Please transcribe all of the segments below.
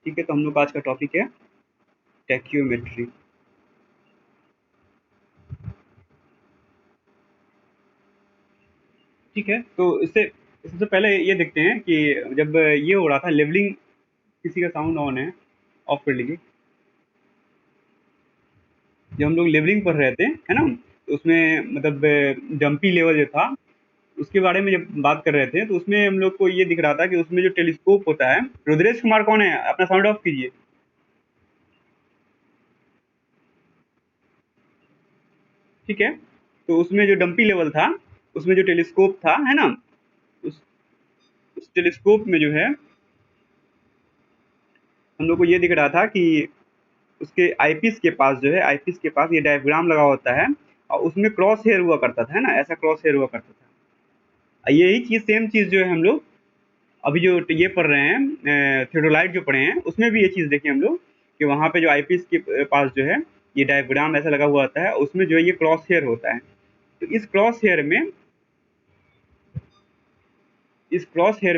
ठीक है, तो हम लोग का आज का टॉपिक है टैक्योमेट्री। ठीक है, तो इससे सबसे पहले ये देखते हैं कि जब ये हो रहा था लेवलिंग, किसी का साउंड ऑन है, ऑफ कर लीजिए। जब हम लोग लेवलिंग पढ़ रहे थे, है ना, तो उसमें मतलब डंपी लेवल जो था उसके बारे में जब बात कर रहे थे, तो उसमें हम लोग को ये दिख रहा था कि उसमें जो टेलीस्कोप होता है। रुद्रेश कुमार कौन है? अपना साउंड ऑफ कीजिए। ठीक है, तो उसमें जो डंपी लेवल था, उसमें जो टेलीस्कोप था, है ना, उस उस टेलीस्कोप में जो है हम लोग को ये दिख रहा था कि उसके आईपीस के पास जो है, आईपीस के पास ये डायफ्राम लगा होता है और उसमें क्रॉस हेयर हुआ करता था, है ना, ऐसा क्रॉस हेयर हुआ करता था। यही चीज, सेम चीज जो है हम लोग अभी जो ये पढ़ रहे हैं, थियोडोलाइट जो पढ़े हैं, उसमें भी ये चीज देखें हम लोग कि वहां पे जो आईपीस के पास जो है ये डायफ्राम ऐसा लगा हुआ होता है, उसमें जो है ये क्रॉस हेयर होता है। तो इस क्रॉस हेयर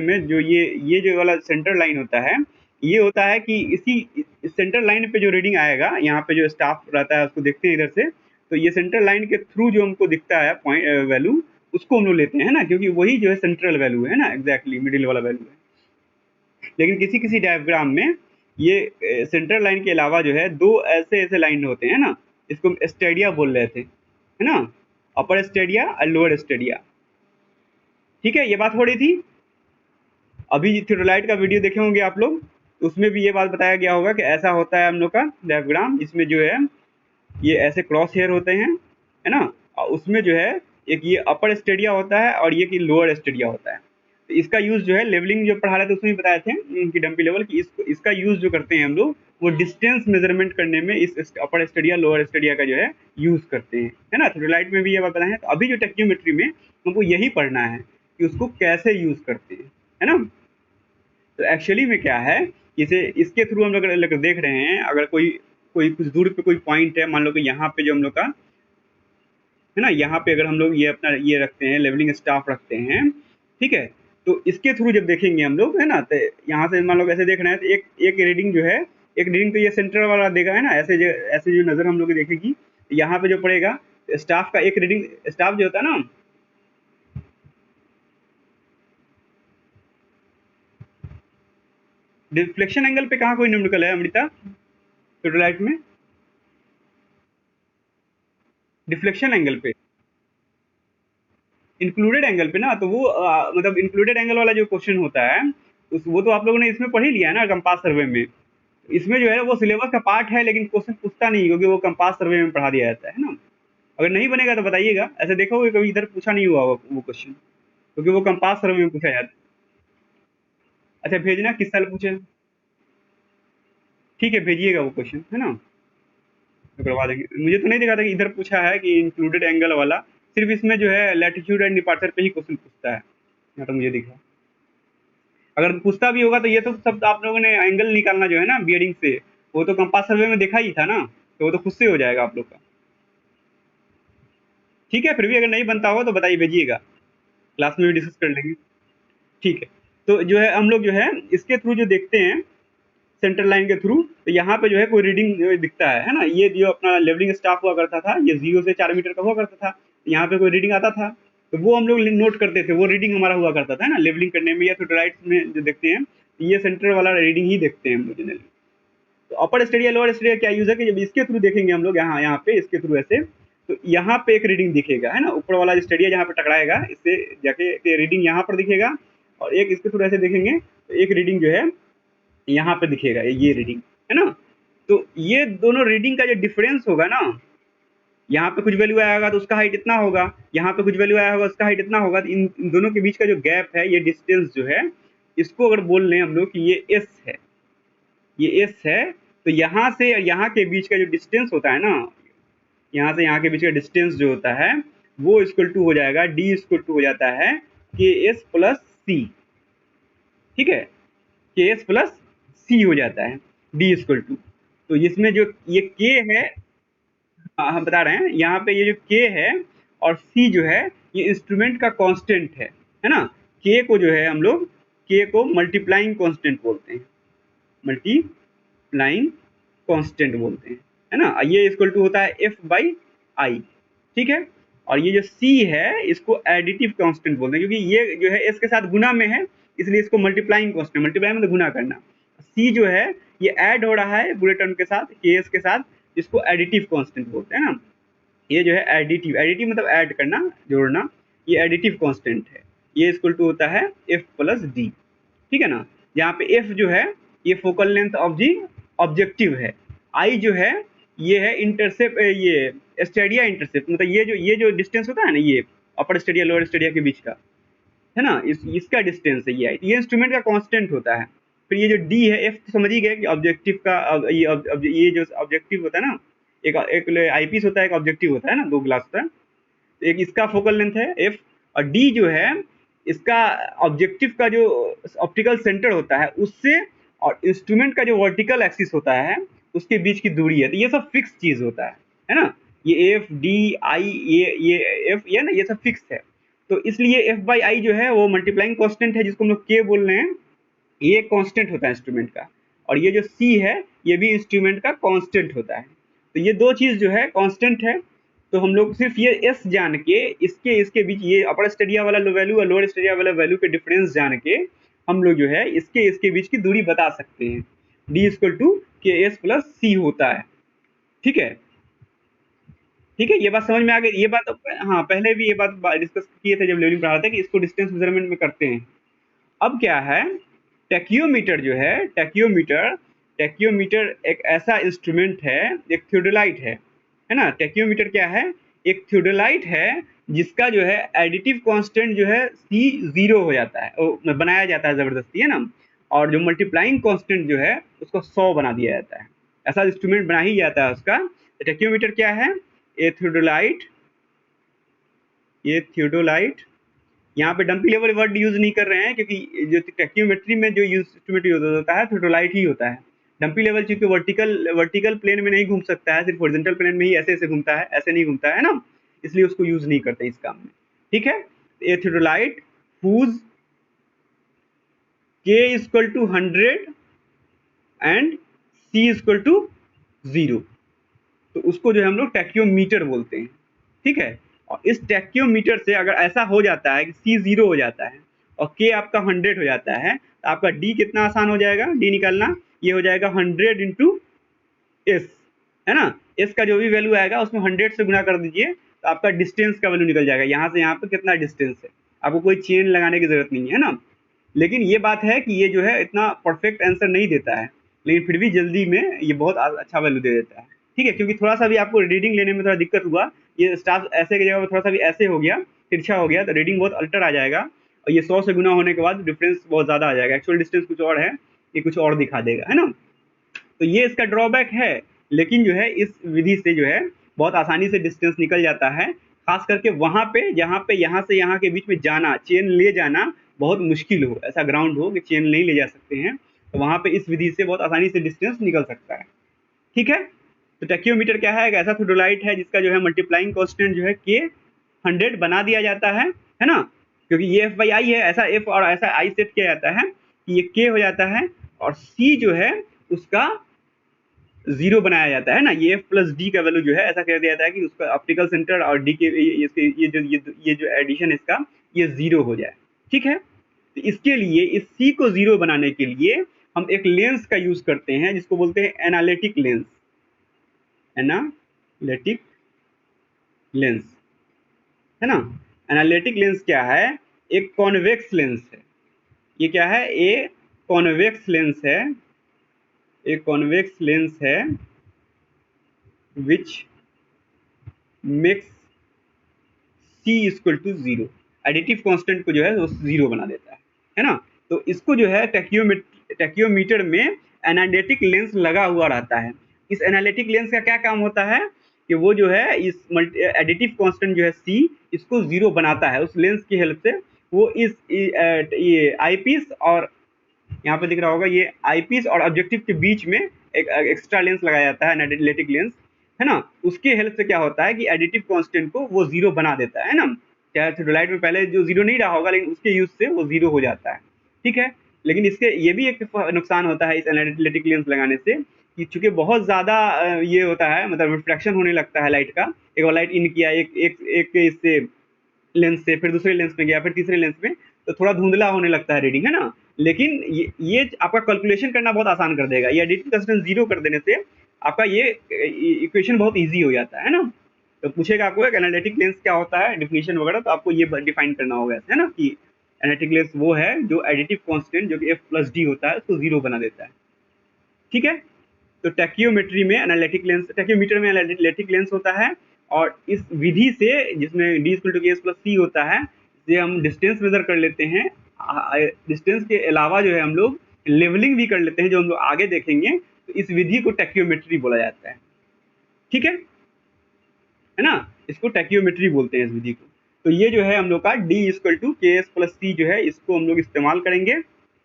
में जो ये जो वाला सेंटर लाइन होता है, ये होता है कि इसी इस सेंटर लाइन पे जो रीडिंग आएगा, यहाँ पे जो स्टाफ रहता है उसको देखते हैं इधर से, तो ये सेंटर लाइन के थ्रू जो हमको दिखता है पॉइंट वैल्यू, उसको हम लोग लेते हैं, है ना, क्योंकि वही जो है सेंट्रल वैल्यू है ना, एग्जैक्टली मिडिल वाला वैल्यू है। लेकिन किसी किसी डायग्राम में ये सेंट्रल लाइन के अलावा जो है दो ऐसे ऐसे लाइन होते हैं ना, इसको हम स्टेडिया बोल रहे थे, है ना, अपर स्टेडिया और लोअर स्टेडिया। ठीक है, ये बात हो रही थी। अभी थियोडोलाइट का वीडियो देखे होंगे आप लोग, तो उसमें भी ये बात बताया गया होगा कि ऐसा होता है हम लोग का डायग्राम, इसमें जो है ये ऐसे क्रॉस हेयर होते हैं, है ना, और उसमें जो है एक ये अपर स्टेडिया होता है और ये कि लोअर स्टेडिया होता है। तो इसका यूज जो है लेवलिंग जो पढ़ा रहे थे उसमें भी बताए थे कि डंपी लेवल की इसका यूज जो करते हैं हम लोग, वो डिस्टेंस मेजरमेंट करने में इस अपर स्टेडिया लोअर स्टेडिया का जो है यूज करते हैं, है ना। थियोडोलाइट में भी ये बात बताए हैं। तो अभी जो टेक्नियोमेट्री में हमको यही पढ़ना है कि उसको कैसे यूज करते हैं, है ना। तो एक्चुअली में क्या है, इसे इसके थ्रू हम लोग अगर देख रहे हैं, अगर कोई कोई कुछ दूर पे कोई पॉइंट है, मान लो कि यहाँ पे जो हम लोग का है ना, यहाँ पे अगर हम लोग ये अपना ये रखते हैं, लेवलिंग स्टाफ रखते हैं, ठीक है, तो इसके थ्रू जब देखेंगे हम लोग, है ना, तो यहाँ से मान लो ऐसे देख रहे हैं, तो एक एक रीडिंग जो है, एक रीडिंग तो ये सेंटर वाला देगा, है ना, ऐसे जो नजर हम लोग की देखेगी, यहाँ पे जो पड़ेगा स्टाफ का एक रीडिंग, स्टाफ जो होता है ना, डिफ्लेक्शन एंगल पे कहाँ कोई न्यूमेरिकल है अमृता, टोटलाइट में डिफ्लेक्शन एंगल पे, इंक्लूडेड एंगल पे ना, तो वो मतलब इंक्लूडेड एंगल वाला जो क्वेश्चन होता है, वो तो आप लोगों ने इसमें पढ़ ही लिया है ना, कंपास सर्वे में। इसमें जो है वो सिलेबस का पार्ट है, लेकिन क्वेश्चन पूछता नहीं, क्योंकि वो कंपास सर्वे में पढ़ा दिया जाता है ना। अगर नहीं बनेगा तो बताइएगा, ऐसे देखोगे कभी इधर पूछा नहीं हुआ वो क्वेश्चन, क्योंकि वो कंपास सर्वे में पूछा जाता है। अच्छा, भेजना किस साल पूछे। ठीक है, भेजिएगा वो क्वेश्चन, है ना, तो करवा देंगे। मुझे तो नहीं दिखा था कि इधर पूछा है कि इंक्लूडेड एंगल वाला, सिर्फ इसमें जो है लैटिट्यूड एंड डिपार्चर पे ही क्वेश्चन पूछता है, यहाँ तो मुझे दिखा। अगर पूछता भी होगा तो ये तो सब आप लोगों ने एंगल निकालना जो है ना बियरिंग से, वो तो कंपास सर्वे में देखा ही था ना, तो वो तो खुद से हो जाएगा आप लोग का। ठीक है, फिर भी अगर नहीं बनता हो तो बताइए, भेजिएगा, क्लास में भी डिस्कस कर लेंगे। ठीक है, तो जो है हम लोग जो है इसके थ्रू जो देखते हैं, सेंट्रल लाइन के थ्रू, तो यहाँ पे जो है कोई रीडिंग दिखता है ना, ये जो अपना लेवलिंग स्टाफ हुआ करता था, ये 0 से 4 मीटर का हुआ करता था, यहाँ पे कोई रीडिंग आता था, तो वो हम लोग नोट करते थे, वो रीडिंग हमारा हुआ करता था, है ना, लेवलिंग करने में या फिर राइट में जो देखते हैं, ये सेंटर वाला रीडिंग ही देखते हैं हम लोग जनरली। तो अपर स्टेडिया लोअर स्टेडिया क्या यूज है कि जब इसके थ्रू देखेंगे हम लोग, यहाँ यहाँ पे इसके थ्रू ऐसे, तो यहाँ पे एक रीडिंग दिखेगा, है ना, ऊपर वाला जो स्टेडिया जहाँ पे टकराएगा इससे जाके रीडिंग यहाँ पर दिखेगा, और एक इसके थ्रू ऐसे देखेंगे तो एक रीडिंग जो है यहाँ पे दिखेगा, ये रीडिंग, है ना। तो ये दोनों रीडिंग का जो डिफरेंस होगा ना, यहाँ पे कुछ वैल्यू आया होगा तो उसका हाइट इतना होगा, यहाँ पे कुछ वैल्यू आया होगा उसका हाइट इतना होगा, तो इन दोनों के बीच का जो गैप है, ये डिस्टेंस जो है, इसको अगर बोल लें हम लोग कि ये एस है, ये एस है, तो यहाँ से और यहाँ के बीच का जो डिस्टेंस होता है ना, यहाँ से यहाँ के बीच का डिस्टेंस जो होता है, वो इक्वल टू हो जाएगा, डी इक्वल टू हो जाता है के एस प्लस सी। ठीक है, के एस प्लस सी हो जाता है, डी इक्वल टू। तो इसमें जो ये के है, हम बता रहे हैं यहाँ पे ये जो के है और सी जो है, ये इंस्ट्रूमेंट का कांस्टेंट है ना। के को जो है हम लोग के को मल्टीप्लाइंग कांस्टेंट बोलते हैं, मल्टीप्लाइंग कांस्टेंट बोलते हैं, है ना। ये इक्वल टू होता है F/I, ठीक है। और ये जो C है इसको एडिटिव कांस्टेंट बोलते हैं, क्योंकि ये जो है S के साथ गुना में है, इसलिए इसको मल्टीप्लाइंग कांस्टेंट, मल्टीप्लाई मतलब गुना करना। C जो है ये ऐड हो रहा है पूरे टर्म के साथ, KS के साथ, इसको एडिटिव कांस्टेंट बोलते हैं ना। ये जो है एडिटिव, एडिटिव मतलब ऐड करना, जोड़ना, ये एडिटिव कांस्टेंट है। ये इक्वल टू होता है F+D, ठीक है ना। यहाँ पे F जो है ये focal length of the objective है, I जो है ये है इंटरसेप्ट, ये स्टेडिया इंटरसेप्ट, मतलब ये जो डिस्टेंस होता है ना, ये अपर स्टेडिया लोअर स्टेडिया के बीच का, है ना, इसका डिस्टेंस है ये इंस्ट्रूमेंट का कांस्टेंट होता है। फिर ये जो D है, F तो समझ ही गए कि ऑब्जेक्टिव का, ये जो ऑब्जेक्टिव होता है ना, एक आईपीस होता है, एक ऑब्जेक्टिव होता है ना, दो ग्लास होता है, तो एक इसका फोकल लेंथ है F, और D जो है इसका ऑब्जेक्टिव का जो ऑप्टिकल सेंटर होता है उससे और इंस्ट्रूमेंट का जो वर्टिकल एक्सिस होता है उसके बीच की दूरी है। तो ये सब फिक्स चीज होता है ना। ये F/D/I, ये F, ये ना, ये सब फिक्स है। तो इसलिए F/I जो है वो मल्टीप्लाइंग कांस्टेंट है, जिसको हम लोग K बोल रहे हैं, ये कांस्टेंट होता है इंस्ट्रूमेंट का। और ये जो C है ये भी इंस्ट्रूमेंट का कांस्टेंट होता है। तो ये दो चीज जो है कांस्टेंट है। तो हम लोग सिर्फ ये S जान के इसके बीच, ये अपर स्टेडिया वाला वैल्यू और लोअर स्टेडिया वाला वैल्यू के डिफरेंस जान के हम लोग जो है इसके बीच की दूरी बता सकते हैं। D इक्वल टू KS+C होता है, ठीक है। ठीक है, ये बात समझ में आ गई। ये बात हाँ, पहले भी ये बात डिस्कस किए थे जब लेवलिंग पढ़ा रहे थे कि इसको डिस्टेंस मेजरमेंट में करते हैं। अब क्या है, टैक्योमीटर जो है, टैक्योमीटर एक ऐसा इंस्ट्रूमेंट है, एक थियोडोलाइट है ना। टैक्योमीटर क्या है, एक थियोडोलाइट है जिसका जो है एडिटिव कांस्टेंट जो है C 0 हो जाता है, बनाया जाता है जबरदस्ती, है ना। और जो मल्टीप्लाइंग कांस्टेंट जो है उसको 100 बना दिया जाता है, ऐसा इंस्ट्रूमेंट बना ही जाता है उसका। टैक्योमीटर क्या है, ये थियोडोलाइट, यहाँ पे डंपी लेवल वर्ड यूज नहीं कर रहे हैं, क्योंकि जो टैक्योमेट्री में जो इंस्ट्रूमेंट यूज होता है थियोडोलाइट ही होता है। डंपी लेवल चूंकि वर्टिकल प्लेन में नहीं घूम सकता है, सिर्फ हॉरिजॉन्टल प्लेन में ही ऐसे घूमता है, ऐसे नहीं घूमता है ना, इसलिए उसको यूज नहीं करते इस काम में, ठीक है। A theodolite whose K equal to 100 and C equal to 0, तो उसको जो है हम लोग टैक्योमीटर बोलते हैं, ठीक है। और इस टैक्योमीटर से अगर ऐसा हो जाता है कि C 0 हो जाता है और K आपका 100 हो जाता है, तो आपका D कितना आसान हो जाएगा, D निकालना, ये हो जाएगा 100 इंटू S, है ना। S का जो भी वैल्यू आएगा उसमें 100 से गुना कर दीजिए, तो आपका डिस्टेंस का वैल्यू निकल जाएगा, यहाँ से यहाँ पे कितना डिस्टेंस है, आपको कोई चेन लगाने की जरूरत नहीं है ना। लेकिन ये बात है कि ये जो है इतना परफेक्ट आंसर नहीं देता है, लेकिन फिर भी जल्दी में ये बहुत अच्छा वैल्यू दे देता है, ठीक है। क्योंकि थोड़ा सा भी आपको रीडिंग लेने में थोड़ा दिक्कत हुआ, ये स्टाफ ऐसे की जगह पर थोड़ा सा भी ऐसे हो गया, तिरछा हो गया, तो रीडिंग बहुत अल्टर आ जाएगा, और ये 100 से गुना होने के बाद डिफरेंस बहुत ज़्यादा आ जाएगा, एक्चुअल डिस्टेंस कुछ और है, ये कुछ और दिखा देगा, है ना। तो ये इसका ड्रॉबैक है, लेकिन जो है इस विधि से जो है बहुत आसानी से डिस्टेंस निकल जाता है, खास करके वहाँ पे जहाँ पे यहाँ से यहाँ के बीच में जाना, चेन ले जाना बहुत मुश्किल हो, ऐसा ग्राउंड हो कि चेन नहीं ले जा सकते हैं, तो वहाँ पे इस विधि से बहुत आसानी से डिस्टेंस निकल सकता है, ठीक है। तो टैक्योमीटर क्या है, एक ऐसा थियोडोलाइट है जिसका जो है मल्टीप्लाइंग कांस्टेंट जो है K 100 बना दिया जाता है ना, क्योंकि ये F/I है, ऐसा F और ऐसा I सेट किया जाता है कि ये K हो जाता है, और C जो है उसका 0 बनाया जाता है ना, ये F+D का वैल्यू जो है ऐसा कर दिया जाता है कि उसका ऑप्टिकल सेंटर और D के ये जो एडिशन इसका ये 0 हो जाए, ठीक है। तो इसके लिए इस C को 0 बनाने के लिए हम एक लेंस का यूज करते हैं जिसको बोलते हैं एनालिटिक लेंस, एनालिटिक लेंस, है ना। एनालिटिक लेंस क्या है, एक कॉन्वेक्स लेंस है, ये क्या है, ये कॉन्वेक्स लेंस है, एक कॉन्वेक्स लेंस है which makes C equal to 0, additive constant को जो है वो 0 बना देता है ना। तो इसको जो है टैक्योमीटर में एनालिटिक लेंस लगा हुआ रहता है। इस एनालिटिक लेंस का क्या काम होता है कि वो जो है इस एडिटिव कांस्टेंट जो है C इसको 0 बनाता है, उस लेंस की हेल्प से वो ये आईपीस और यहाँ पे दिख रहा होगा, ये आईपीस और ऑब्जेक्टिव के बीच में एक एक्स्ट्रा लेंस लगाया जाता है, एनालिटिक लेंस, है ना। उसके हेल्प से क्या होता है कि एडिटिव कांस्टेंट को वो 0 बना देता है ना। चाहे थियोडोलाइट में पहले जो 0 नहीं रहा होगा, लेकिन उसके यूज से वो 0 हो जाता है, ठीक है। लेकिन इसके ये भी एक नुकसान होता है इस एनालिटिक लेंस लगाने से कि चूंकि बहुत ज़्यादा ये होता है, मतलब रिफ्रैक्शन होने लगता है लाइट का। एक बार लाइट इन किया एक एक एक इससे लेंस से, फिर दूसरे लेंस में गया, फिर तीसरे लेंस में, तो थोड़ा धुंधला होने लगता है रीडिंग, है ना। लेकिन ये आपका कैलकुलेशन करना बहुत आसान कर देगा। ये एडिटिंग कंस्टेंट 0 कर देने से आपका ये इक्वेशन बहुत ईजी हो जाता है ना। तो पूछेगा आपको एक एनालिटिक लेंस क्या होता है, डेफिनेशन वगैरह, तो आपको ये डिफाइन करना होगा, है ना, कि एनालिटिक लेंस वो है जो एडिटिव कांस्टेंट जो कि f प्लस डी होता है उसको 0 बना देता है। ठीक है। तो टैक्योमेट्री में एनालिटिक लेंस, टैक्योमीटर में एनालिटिक लेंस होता है, और इस विधि से जिसमें d इक्वल टू के एस प्लस सी होता है, से हम डिस्टेंस मेजर कर लेते हैं। डिस्टेंस के अलावा जो है हम लोग लेवलिंग भी कर लेते हैं, जो हम लोग आगे देखेंगे। तो इस विधि को टैक्योमेट्री बोला जाता है। ठीक है ना, इसको टैक्योमेट्री बोलते हैं इस विधि को। तो ये जो है हम लोग का d इक्वल टू के एस प्लस सी जो है, इसको हम लोग इस्तेमाल करेंगे।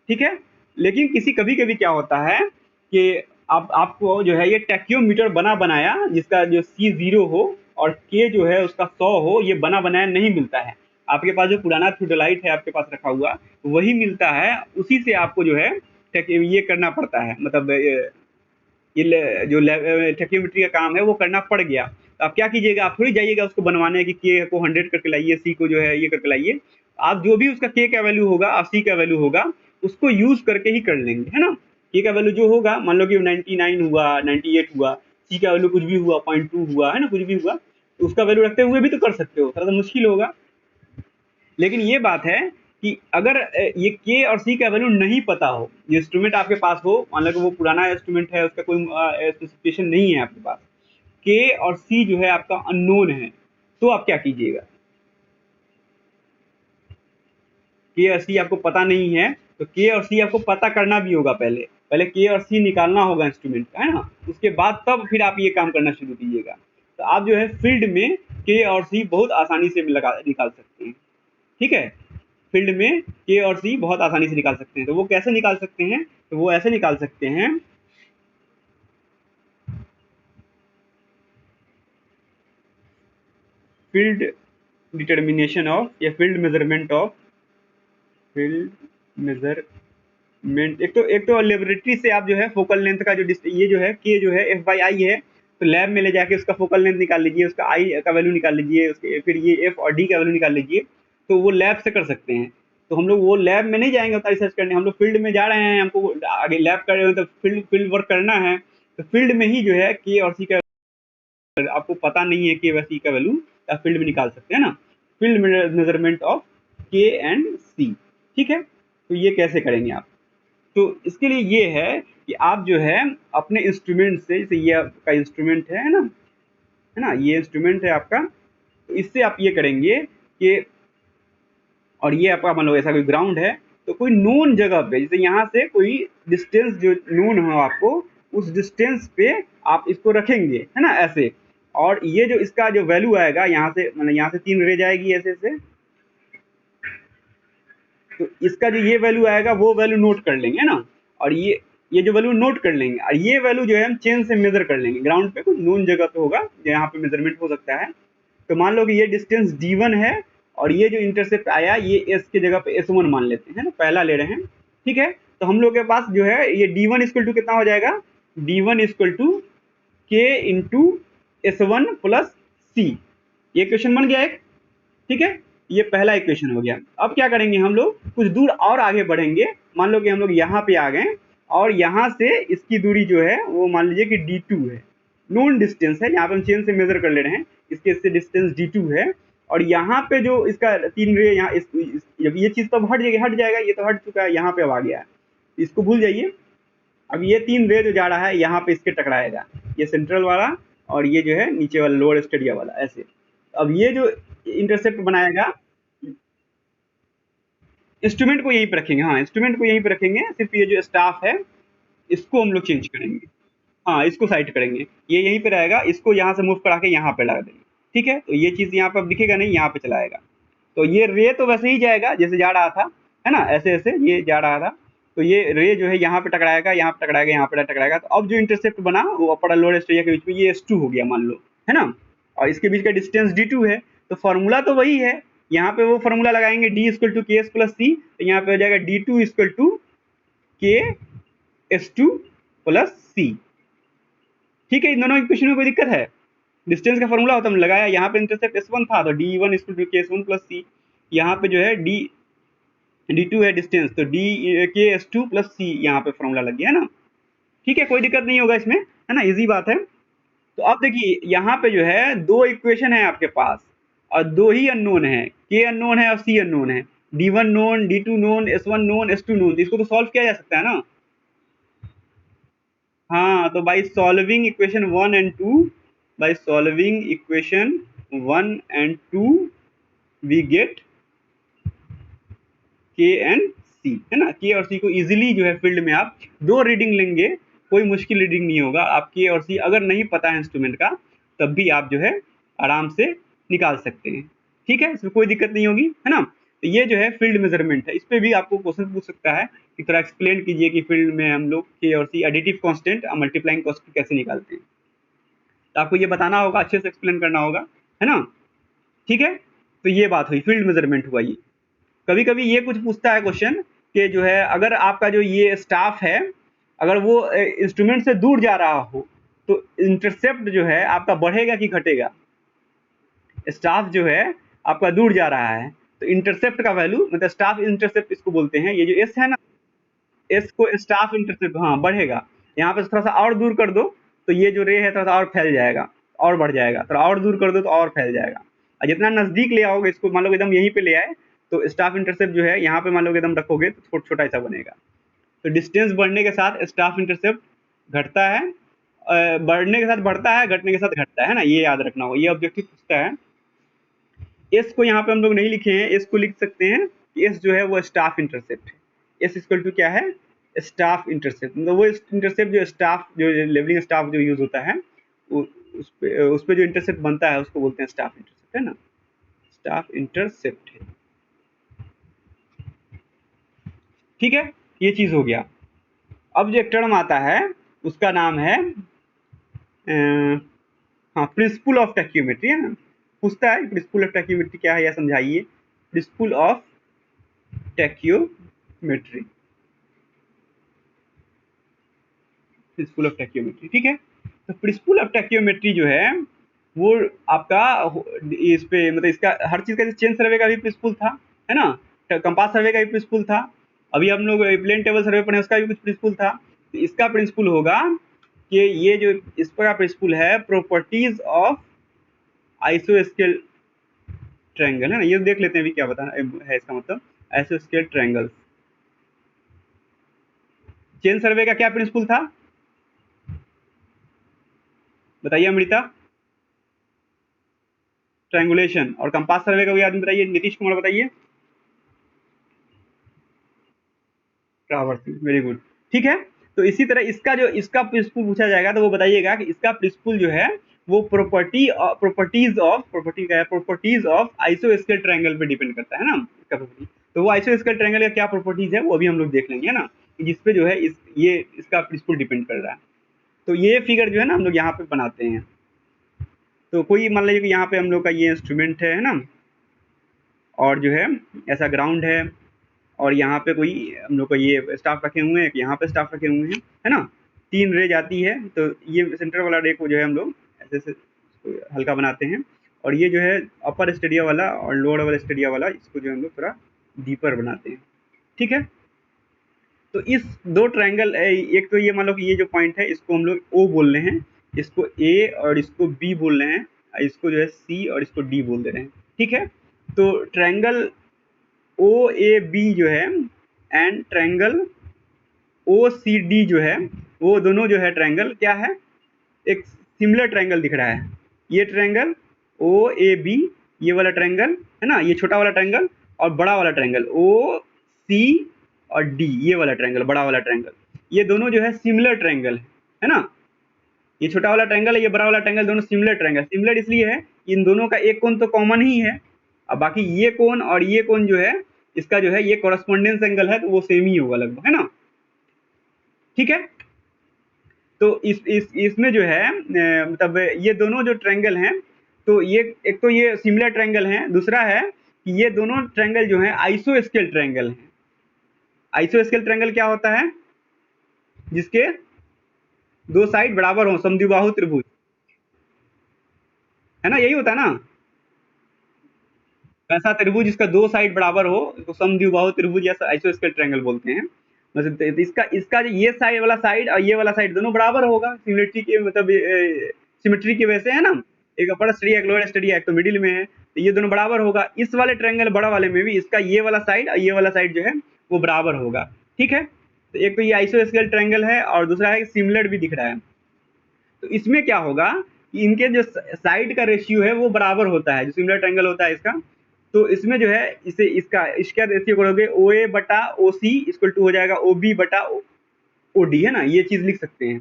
ठीक है। लेकिन कभी कभी क्या होता है कि आपको जो है ये टैक्योमीटर बना बनाया जिसका जो सी 0 हो और के जो है उसका 100 हो, ये बना बनाया नहीं मिलता है। आपके पास जो पुराना थियोडोलाइट है आपके पास रखा हुआ, वही मिलता है। उसी से आपको जो है ये करना पड़ता है, मतलब ये जो टैक्योमेट्री का काम है वो करना पड़ गया। तो आप क्या कीजिएगा, आप थोड़ी जाइएगा उसको बनवाने की के को 100 करके लाइए, सी को जो है ये करके लाइए। आप जो भी उसका के का वैल्यू होगा और सी का वैल्यू होगा उसको यूज करके ही कर लेंगे, है ना। के का वैल्यू जो होगा, मान लो कि 99 हुआ, 98 हुआ, सी का वैल्यू कुछ भी हुआ, 0.2 हुआ, है ना, कुछ भी हुआ, तो उसका वैल्यू रखते हुए भी तो कर सकते हो, थोड़ा सा मुश्किल होगा। लेकिन ये बात है कि अगर ये के और सी का वैल्यू नहीं पता हो, ये इंस्ट्रूमेंट आपके पास हो, मान लो कि वो पुराना इंस्ट्रूमेंट है, उसका कोई स्पेसिफिकेशन नहीं है आपके पास, के और सी जो है आपका अननोन है, तो आप क्या कीजिएगा। के और सी आपको पता नहीं है, तो के और सी आपको पता करना भी होगा। पहले पहले के और सी निकालना होगा इंस्ट्रूमेंट का, है ना। उसके बाद तब फिर आप ये काम करना शुरू कीजिएगा। तो आप जो है फील्ड में के और सी बहुत आसानी से निकाल सकते हैं। ठीक है। फील्ड में के और सी बहुत आसानी से निकाल सकते हैं। तो वो कैसे निकाल सकते हैं, तो वो ऐसे निकाल सकते हैं, फील्ड डिटर्मिनेशन ऑफ या field measurement of, field measurement, एक तो लेबोरेटरी से आप जो है फोकल लेंथ का जो ये जो है के जो है एफ बाई आई है, तो लैब में ले जाके उसका फोकल लेंथ निकाल लीजिए, उसका आई का वैल्यू निकाल लीजिए, उसके फिर ये एफ और डी का वैल्यू निकाल लीजिए। तो वो लैब से कर सकते हैं। तो हम लोग वो लैब में नहीं जाएंगे उतना रिसर्च करने, हम लोग फील्ड में जा रहे हैं, हमको आगे लैब कर रहे हो तो फील्ड वर्क करना है। तो फील्ड में ही जो है के और सी का आपको पता नहीं है के व सी का वैल्यू, आप फील्ड में निकाल सकते हैं ना। फील्ड मेजरमेंट ऑफ के एंड सी। ठीक है। तो ये कैसे करेंगे आप, तो इसके लिए ये है कि आप जो है अपने इंस्ट्रूमेंट से, जैसे ये आपका इंस्ट्रूमेंट है ना, ये इंस्ट्रूमेंट है आपका, तो इससे आप ये करेंगे कि, और ये आपका मान लो ऐसा कोई ग्राउंड है, तो कोई नोन जगह पे, जैसे यहाँ से कोई डिस्टेंस जो नोन हो आपको, उस डिस्टेंस पे आप इसको रखेंगे, है ना, ऐसे। और ये जो इसका जो वैल्यू आएगा यहाँ से, मतलब यहाँ से 3 रे जाएगी ऐसे से, तो इसका जो ये वैल्यू आएगा वो वैल्यू नोट कर लेंगे ना। और ये जो वैल्यू नोट कर लेंगे, और ये वैल्यू जो है हम चेन से मेजर कर लेंगे। ग्राउंड पे कुछ नोन जगह पे होगा जहाँ पे मेजरमेंट हो सकता है। तो मान लो कि ये डिस्टेंस d1 है, और ये जो इंटरसेप्ट आया ये s की जगह पे s1 मान लेते हैं ना, पहला ले रहे हैं। ठीक है। तो हम लोग के पास जो है ये d1 इक्वल टू कितना हो जाएगा, d1 equal to k into s1 plus C. ये क्वेश्चन बन गया एक। ठीक है। ये पहला इक्वेशन हो गया। अब क्या करेंगे, हम लोग कुछ दूर और आगे बढ़ेंगे। मान लो कि हम लोग यहाँ पे आ गए, और यहाँ से इसकी दूरी जो है वो मान लीजिए कि d2 है, नोन डिस्टेंस है, यहाँ पे हम चेन से मेजर कर ले रहे हैं, इसके इससे डिस्टेंस d2 है। और यहाँ पे जो इसका 3 रे यहाँ जब ये चीज़ तो हट जाएगा, ये तो हट चुका है, यहाँ पे अब आ गया है, इसको भूल जाइए। अब ये 3 रे जो जा रहा है यहाँ पे इसके टकराएगा, ये सेंट्रल वाला और ये जो है नीचे वाला लोअर स्टेडिया वाला, ऐसे। अब ये जो इंटरसेप्ट बनाएगा, इंस्ट्रूमेंट को यहीं पे रखेंगे, हाँ इंस्ट्रूमेंट को यहीं पे रखेंगे, सिर्फ ये जो स्टाफ है इसको हम लोग चेंज करेंगे, हाँ इसको साइड करेंगे, ये यहीं पे रहेगा, इसको यहाँ से मूव करा के यहाँ पे लगा देंगे। ठीक है। तो ये चीज़ यहाँ पे अब दिखेगा नहीं, यहाँ पे चला आएगा। तो ये रे तो वैसे ही जाएगा जैसे जा रहा था, है ना, ऐसे ऐसे ये जा रहा था। तो ये रे जो है यहाँ पे टकराएगा, यहाँ पे टकराएगा, यहाँ पे टकराएगा। तो अब जो इंटरसेप्ट बना वो अपर और लोअर स्टेरिया के बीच में ये S2 हो गया मान लो, है ना, और इसके बीच का डिस्टेंस D2 है। तो फॉर्मूला तो वही है, यहाँ पे वो फॉर्मूला लगाएंगे d इक्वल टू के एस प्लस सी, तो यहाँ पे हो जाएगा d2 equal to KS2 plus C। ठीक है, इन दोनों इक्वेशन में कोई दिक्कत है? डिस्टेंस का फॉर्मूला होता है, हमने लगाया, यहाँ पे इंटरसेप्ट S1 था तो D1 = KS1 प्लस C। यहाँ पे जो है D2 है डिस्टेंस, तो KS2 प्लस C यहाँ पे फॉर्मूला लग गया है ना। ठीक है, कोई दिक्कत नहीं होगा इसमें, है ना, इजी बात है। तो अब देखिए यहाँ पे जो है दो इक्वेशन है आपके पास और दो ही अननोन है, K अननोन है और C अननोन है, D1 known, D2 known, S1 known, S2 known. तो इसको तो सॉल्व किया जा सकता है ना। हाँ, तो by solving equation 1 and 2, by solving equation 1 and 2 we get K and C, है ना। K और C को इजीली जो है फील्ड में आप दो रीडिंग लेंगे, कोई मुश्किल रीडिंग नहीं होगा। आप K और C अगर नहीं पता है इंस्ट्रूमेंट का तब भी आप जो है आराम से निकाल सकते हैं। ठीक है, इसमें कोई दिक्कत नहीं होगी, है ना। तो ये जो है फील्ड मेजरमेंट है, इस पे भी आपको क्वेश्चन पूछ सकता है कि थोड़ा एक्सप्लेन कीजिए कि फील्ड में हम लोग K और C एडिटिव कांस्टेंट और मल्टीप्लाइंग कांस्टेंट कैसे निकालते हैं। तो आपको ये बताना होगा, अच्छे से एक्सप्लेन करना होगा, है ना। ठीक है, तो ये बात हुई, फील्ड मेजरमेंट हुआ ये। कभी कभी ये कुछ पूछता है क्वेश्चन कि जो है अगर आपका जो ये स्टाफ है अगर वो इंस्ट्रूमेंट से दूर जा रहा हो तो इंटरसेप्ट जो है आपका बढ़ेगा कि घटेगा। स्टाफ जो है आपका दूर जा रहा है तो इंटरसेप्ट का वैल्यू, मतलब स्टाफ इंटरसेप्ट इसको बोलते हैं, ये जो एस है ना, एस को स्टाफ इंटरसेप्ट, हाँ, बढ़ेगा। यहाँ पे थोड़ा सा और दूर कर दो तो ये जो रे है थोड़ा सा और फैल जाएगा, और बढ़ जाएगा। थोड़ा और दूर कर दो तो और फैल जाएगा, और जितना नजदीक ले आओगे इसको, मान लो एकदम यहीं पे ले आए तो स्टाफ इंटरसेप्ट जो है यहाँ पे मान लो एकदम रखोगे तो छोटा छोटा ऐसा बनेगा। तो डिस्टेंस बढ़ने के साथ स्टाफ इंटरसेप्ट घटता है, बढ़ने के साथ बढ़ता है, घटने के साथ घटता है ना, ये याद रखना होगा। ये ऑब्जेक्टिव पूछता है। एस को यहाँ पे हम लोग नहीं लिखे हैं, एस को लिख सकते हैं कि एस जो है वो स्टाफ इंटरसेप्ट है। एस इक्वल टू क्या है? स्टाफ इंटरसेप्ट, मतलब वो इंटरसेप्ट जो स्टाफ, जो लेवलिंग स्टाफ जो यूज होता है उस पे जो इंटरसेप्ट बनता है उसको बोलते हैं स्टाफ इंटरसेप्ट, है ना, स्टाफ इंटरसेप्ट है। ठीक है, ये चीज हो गया। अब जो एक टर्म आता है उसका नाम है हाँ, प्रिंसिपल ऑफ टैक्योमेट्री, है ना। पूछता है प्रिंसिपल ऑफ टैक्योमेट्री क्या है, या समझाइए principle of tacheometry, principle of tacheometry. ठीक है, तो प्रिंसिपल ऑफ टैक्योमेट्री जो है वो आपका इस पे, मतलब इसका हर चीज का, चेन सर्वे का भी प्रिंसिपल था, है ना, कंपास सर्वे का भी प्रिंसिपल था, अभी हम लोग प्लेन टेबल सर्वे पढ़े उसका भी कुछ प्रिंसिपल था। तो इसका प्रिंसिपल होगा कि ये जो इसका प्रिंसिपल है प्रॉपर्टीज ऑफ आइसोस्केल ट्रायंगल, है ना। ये देख लेते हैं अभी क्या बताना है इसका मतलब, आइसोस्केल ट्रायंगल। चेन सर्वे का क्या प्रिंसिपल था बताइए अमृता? ट्रायंगुलेशन। और कंपास सर्वे का भी आदमी बताइए, नीतीश कुमार बताइए। Traversing, very good. ठीक है, तो इसी तरह इसका प्रिंसिपल पूछा जाएगा तो वो बताइएगा कि इसका प्रिंसिपल जो है वो प्रॉपर्टीज ऑफ आइसोस्केल ट्रायंगल पे डिपेंड करता है ना, इसका प्रॉपर्टी। तो वो आइसोस्केल ट्रायंगल का क्या प्रॉपर्टीज है वो अभी हम लोग देख लेंगे, है ना, जिसपे जो है ये इसका प्रिंसिपल डिपेंड कर रहा है। तो ये फिगर जो है ना हम लोग यहाँ पे बनाते हैं। तो कोई मान लीजिए कि यहाँ पे हम लोग का ये इंस्ट्रूमेंट है ना, और जो है ऐसा ग्राउंड है, और यहाँ पे कोई हम लोग को ये स्टाफ रखे हुए हैं, यहाँ पे स्टाफ रखे हुए हैं, है ना। 3 रे जाती है, तो ये सेंटर वाला रे को जो है हम लोग ऐसे से हल्का बनाते हैं, और ये जो है अपर स्टेडिया वाला और लोअर वाला स्टेडिया वाला, इसको जो हम लोग थोड़ा डीपर बनाते हैं। ठीक है, तो इस दो ट्रायंगल, एक तो ये मान लो कि ये जो पॉइंट है इसको हम लोग ओ बोल रहे हैं, इसको ए और इसको बी बोल रहे हैं, इसको जो है सी और इसको डी बोल दे रहे हैं। ठीक है, तो ट्रायंगल ओ ए बी जो है and triangle O C D जो है, वो दोनों जो है ट्रायंगल क्या है, एक सिमिलर ट्रायंगल दिख रहा है। ये ट्रायंगल ओ ए बी, ये वाला ट्रायंगल, है ना, ये छोटा वाला ट्रायंगल, और बड़ा वाला ट्रायंगल ओ सी और डी, ये वाला ट्रायंगल, बड़ा वाला ट्रायंगल, ये दोनों जो है सिमिलर ट्रायंगल है ना। ये छोटा वाला ट्रायंगल है, ये बड़ा वाला ट्रायंगल, दोनों सिमिलर ट्रायंगल। सिमिलर इसलिए है इन दोनों का एक कोण तो कॉमन ही है, अब बाकी ये कोण और ये कोण जो है इसका जो है ये कॉरेस्पॉन्डेंस एंगल है, तो वो सेम ही होगा लगभग, है ना। ठीक है, तो इसमें जो है मतलब ये दोनों जो ट्रायंगल हैं, तो ये एक तो ये सिमिलर ट्रायंगल हैं, दूसरा है कि ये दोनों ट्रायंगल जो है आइसोस्केल ट्रायंगल हैं। आइसोस्केल ट्रायंगल क्या होता है? जिसके दो साइड बराबर हो, समद्विबाहु त्रिभुज, है ना, यही होता है ना। ऐसा त्रिभुज जिसका दो साइड बराबर हो तो समद्विबाहु त्रिभुज या आइसोस्केल ट्रायंगल बोलते हैं। मतलब इसका इसका ये साइड वाला साइड और ये वाला साइड दोनों बराबर होगा, सिमिट्री के मतलब सिमिट्री की वजह से, है ना। एक अपर स्टेडिया एक लोअर स्टेडिया, एक तो मिडिल में है, तो ये दोनों बराबर होगा। इस वाले ट्रायंगल बड़ा वाले में भी इसका ये वाला साइड और ये वाला साइड जो है वो बराबर होगा, ठीक है। तो एक तो ये आइसोस्केल ट्रायंगल है और दूसरा है सिमिलर भी दिख रहा है। तो इसमें क्या होगा कि इनके जो साइड का रेशियो है वो बराबर होता है, जो सिमिलर ट्रायंगल होता है इसका। तो इसमें जो है इसे इसका रेशियो करोगे OA बटा OC इक्वल टू हो जाएगा OB बटा OD, है ना, ये चीज लिख सकते हैं।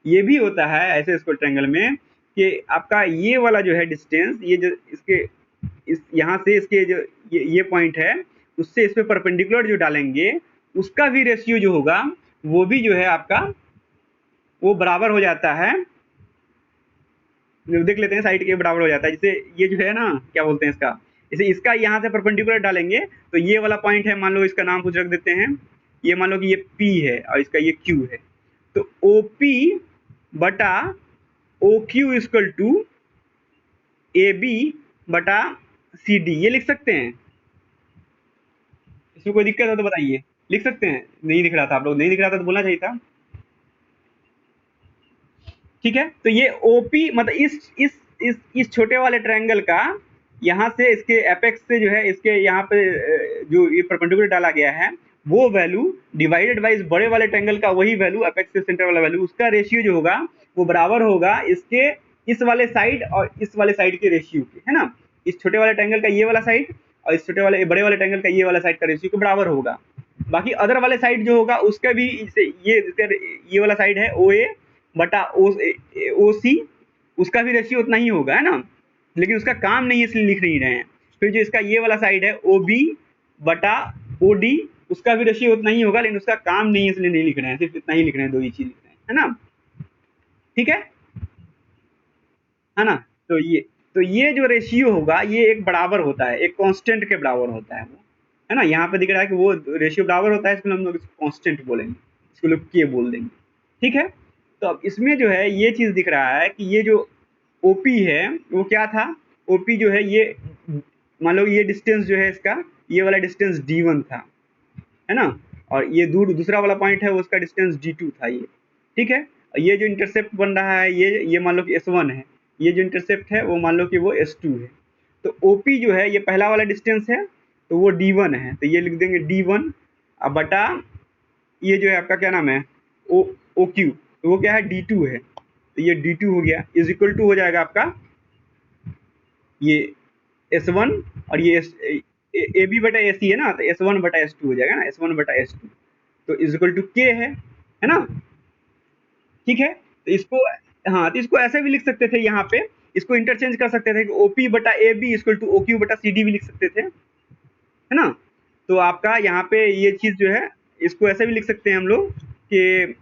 ये भी होता है ऐसे स्क्वायर ट्रायंगल में कि आपका ये वाला जो है डिस्टेंस, ये जो इसके यहाँ से इसके जो ये पॉइंट है उससे इस पे परपेंडिकुलर जो डालेंगे उसका भी रेशियो जो होगा वो भी जो है आपका वो बराबर हो जाता है। देख लेते हैं, साइड के बराबर हो जाता है। जैसे ये जो है ना, क्या बोलते हैं इसका, जैसे इसका यहाँ से परपेंडिकुलर डालेंगे तो ये वाला पॉइंट है, मान लो इसका नाम कुछ रख देते हैं, ये मान लो कि ये P है और इसका ये Q है, तो OP बटा OQ इक्वल टू AB बटा CD, ये लिख सकते हैं। इसमें कोई दिक्कत है तो बताइए, लिख सकते हैं। नहीं दिख रहा था, आप लोग नहीं दिख रहा था तो बोलना चाहिए था, ठीक है। तो ये OP मतलब इस छोटे वाले ट्रायंगल का यहाँ से इसके एपेक्स से जो है इसके यहाँ पे जो ये परपेंडिकुलर डाला गया है वो वैल्यू डिवाइडेड बाय इस बड़े वाले ट्रायंगल का वही वैल्यू, एपेक्स से सेंटर वाला वैल्यू, उसका रेशियो जो होगा वो बराबर होगा इसके इस वाले साइड और इस वाले साइड के रेशियो के, है ना। इस छोटे वाले ट्रायंगल का ये वाला साइड और इस छोटे वाले बड़े वाले ट्रायंगल का ये वाला साइड का रेशियो के बराबर होगा। बाकी अदर वाले साइड जो होगा उसका भी ये वाला साइड है OA बटा OC, उसका भी रेशियो उतना ही होगा, है ना, लेकिन उसका काम नहीं है इसलिए लिख नहीं रहे हैं। फिर जो इसका ये वाला साइड है OB बटा OD, उसका भी रेशियो उतना ही होगा लेकिन उसका काम नहीं है इसलिए नहीं लिख रहे हैं, सिर्फ इतना ही लिख रहे हैं, दो ही चीज लिख रहे हैं, है ना, ठीक है ना। तो ये जो रेशियो होगा ये एक बराबर होता है, एक कांस्टेंट के बराबर होता है वो, है ना। यहाँ पे दिख रहा है कि वो रेशियो बराबर होता है, इसमें हम लोग इसको कांस्टेंट बोलेंगे, इसको लोग के बोल देंगे, ठीक है। तो अब इसमें जो है ये चीज दिख रहा है कि ये जो OP है वो क्या था, OP जो है ये मान लो ये डिस्टेंस जो है इसका ये वाला डिस्टेंस D1 था, है ना, और ये दूसरा वाला पॉइंट है वो उसका डिस्टेंस D2 था, ये ठीक है। ये जो इंटरसेप्ट बन रहा है ये मान लो कि S1 है, ये जो इंटरसेप्ट है वो मान लो कि वो S2 है। तो OP जो है ये पहला वाला डिस्टेंस है तो वो D1 है, तो ये लिख देंगे D1 अब बटा ये जो है आपका क्या नाम है OQ, तो वो क्या है D2 है, तो ये D2 हो गया इज इक्वल टू हो जाएगा आपका ये S1 और ये AB बटा AC है ना, तो S1 बटा S2 हो जाएगा ना, S1 बटा S2, तो इज इक्वल टू K है ना, ठीक है। तो इसको हाँ, तो इसको ऐसे भी लिख सकते थे, यहाँ पे इसको इंटरचेंज कर सकते थे कि OP बटा AB इक्वल टू OQ बटा CD भी लिख सकते थे, है ना। तो आपका यहाँ पे ये चीज जो है इसको ऐसे भी लिख सकते हैं हम लोग कि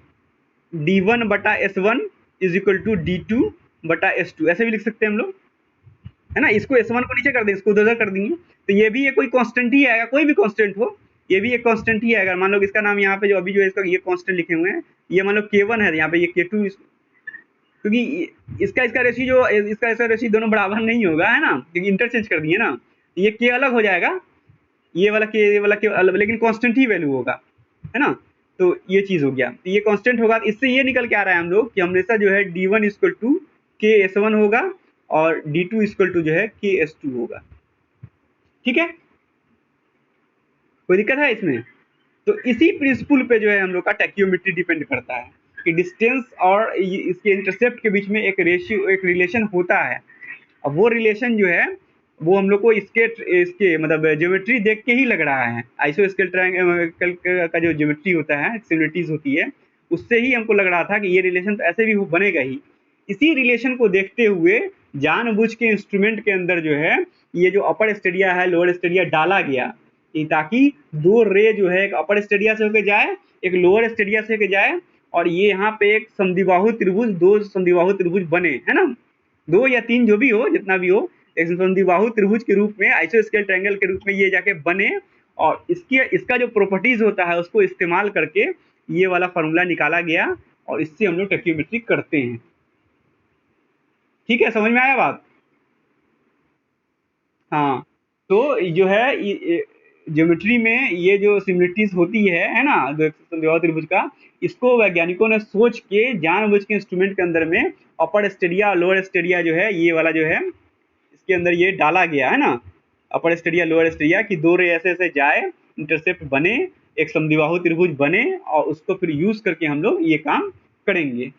D1 बटा S1 is equal to D2 बटा S2, ऐसे भी लिख सकते हैं हम लोग, है ना। इसको S1 को नीचे कर देंगे, इसको उधर कर देंगे, तो ये भी कोई कांस्टेंट ही आएगा, कोई भी कांस्टेंट हो ये भी एक कांस्टेंट ही आएगा। मान लो इसका नाम यहाँ पे जो अभी जो है इसका ये कांस्टेंट लिखे हुए हैं, ये मान लो K1 है, यहाँ पे ये K2, क्योंकि इसका रेशियो इसका रेशियो दोनों बराबर नहीं होगा, है ना, क्योंकि इंटरचेंज कर दिए ना, ये K अलग हो जाएगा, ये वाला K अलग, लेकिन कांस्टेंट ही वैल्यू होगा, है ना। तो ये चीज हो गया, तो ये कांस्टेंट होगा, इससे ये निकल के आ रहा है हम लोग कि हमेशा जो है D1 इक्वल टू KS1 होगा और D2 इक्वल टू जो है KS2 होगा, ठीक है। कोई दिक्कत है इसमें? तो इसी प्रिंसिपल पे जो है हम लोग का टैक्योमेट्री डिपेंड करता है कि डिस्टेंस और इसके इंटरसेप्ट के बीच में एक रेशियो, एक रिलेशन होता है। अब वो रिलेशन जो है वो हम लोग को इसके मतलब ज्योमेट्री देख के ही लग रहा है, आइसोस्केल ट्रायंगल का जो ज्योमेट्री होता है, सिमिलरिटीज होती है, उससे ही हमको लग रहा था कि ये रिलेशन तो ऐसे भी बनेगा ही। इसी रिलेशन को देखते हुए जानबूझ के इंस्ट्रूमेंट के अंदर जो है ये जो अपर स्टेडिया है लोअर स्टेडिया डाला गया, ताकि दो रे जो है एक अपर स्टेडिया से होकर जाए, एक लोअर स्टेडिया से होकर जाए, और ये यहाँ पे एक समद्विबाहु त्रिभुज, दो समद्विबाहु त्रिभुज बने, है ना, दो या तीन जो भी हो, जितना भी हो, एक समद्विबाहु त्रिभुज के रूप में, आइसोस्केल ट्रायंगल के रूप में ये जाके बने, और इसका जो प्रॉपर्टीज होता है उसको इस्तेमाल करके ये वाला फॉर्मूला निकाला गया और इससे हम लोग टेक्योमेट्री करते हैं। ठीक है, समझ में आया बात? हाँ, तो जो है ज्योमेट्री में ये जो सिमिलरिटीज होती है ना, जो समद्विबाहु त्रिभुज का, इसको वैज्ञानिकों ने सोच के जानबूझ के इंस्ट्रूमेंट के अंदर में अपर स्टेडिया और लोअर स्टेडिया जो है ये वाला जो है इसके अंदर ये डाला गया है ना, अपर स्टेडिया लोअर स्टेडिया की दो रे ऐसे ऐसे जाए, इंटरसेप्ट बने, एक समद्विबाहु त्रिभुज बने और उसको फिर यूज करके हम लोग ये काम करेंगे।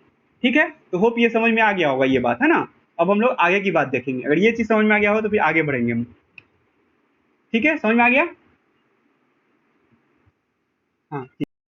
ठीक है, तो होप ये समझ में आ गया होगा ये बात, है ना। अब हम लोग आगे की बात देखेंगे, अगर ये चीज समझ में आ गया हो तो फिर आगे बढ़ेंगे हम। ठीक है, समझ में आ गया। हाँ।